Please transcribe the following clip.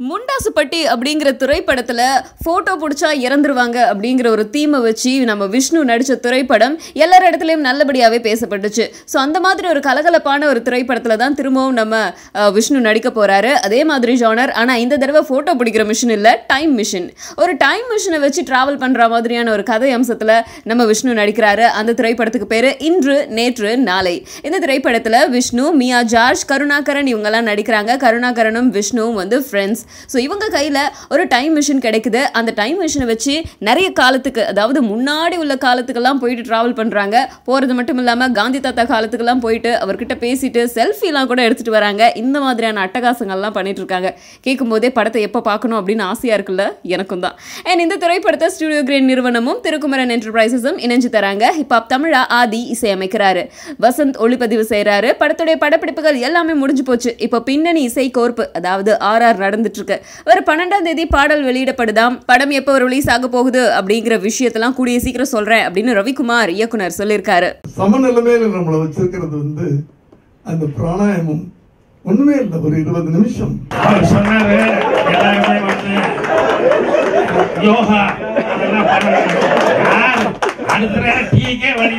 முண்டாசுப்பட்டி அப்படிங்கிற திரைப்படத்தில் ஃபோட்டோ பிடிச்சா இறந்துருவாங்க அப்படிங்கிற ஒரு தீமை வச்சு நம்ம விஷ்ணு நடித்த திரைப்படம் எல்லார் இடத்துலையும் நல்லபடியாகவே பேசப்பட்டுச்சு. ஸோ அந்த மாதிரி ஒரு கலகலப்பான ஒரு திரைப்படத்தில் தான் திரும்பவும் நம்ம விஷ்ணு நடிக்க போகிறாரு. அதே மாதிரி ஜானர், ஆனால் இந்த தடவை ஃபோட்டோ பிடிக்கிற மிஷின் இல்லை, டைம் மிஷின். ஒரு டைம் மிஷினை வச்சு ட்ராவல் பண்ணுற மாதிரியான ஒரு கதை அம்சத்தில் நம்ம விஷ்ணு நடிக்கிறாரு. அந்த திரைப்படத்துக்கு பேர் இன்று நேற்று நாளை. இந்த திரைப்படத்தில் விஷ்ணு, மியா ஜார்ஜ், கருணாகரன் இவங்கெல்லாம் நடிக்கிறாங்க. கருணாகரனும் விஷ்ணுவும் வந்து ஃப்ரெண்ட்ஸ். ஸோ இவங்க கையில் ஒரு டைம் மிஷின் கிடைக்குது. அந்த டைம் மிஷினை வச்சு நிறைய காலத்துக்கு, அதாவது முன்னாடி உள்ள காலத்துக்கெல்லாம் போயிட்டு ட்ராவல் பண்ணுறாங்க. போகிறது மட்டும் இல்லாமல் காந்தி தாத்தா காலத்துக்கெல்லாம் போயிட்டு அவர்கிட்ட பேசிட்டு செல்ஃபிலாம் கூட எடுத்துகிட்டு வராங்க. இந்த மாதிரியான அட்டகாசங்கள்லாம் பண்ணிட்டு இருக்காங்க. கேட்கும் போதே படத்தை எப்போ பார்க்கணும் அப்படின்னு ஆசையாக இருக்குல்ல, எனக்கும் தான். அண்ட் இந்த திரைப்படத்தை ஸ்டுடியோ கிரேன் நிறுவனமும் திருக்குமரன் என்டர்பிரைசஸும் இணைஞ்சு தராங்க. ஹிப்ஹாப் தமிழா ஆதி இசையமைக்கிறாரு. வசந்த் ஒளிப்பதிவு செய்கிறாரு. படத்துடைய படப்பிடிப்புகள் எல்லாமே முடிஞ்சு போச்சு. இப்போ பின்னணி இசை கோர்ப்பு, அதாவது RR நடந்துட்டு இருக்கு. ஒரு 12ஆம் தேதி பாடல் வெளியிடப்படுதாம். படம் எப்போ ரிலீஸ் ஆக போகுது அப்படிங்கிற விஷயத்தெல்லாம் கூடிய சீக்கிரம் சொல்றேன் அப்படின்னு ரவிக்குமார் இயக்குனர் சொல்லியிருக்காரு. சமநிலைமையில நம்மளை வச்சிருக்கிறது வந்து அந்த பிராணாயாமம் ஒண்ணுமே இல்லை. ஒரு 20 நிமிஷம் அவர் சொன்னாரு, எல்லாருமே வந்து யோகா அதெல்லாம் பண்ணணும். அடுத்த டீக்கே வழி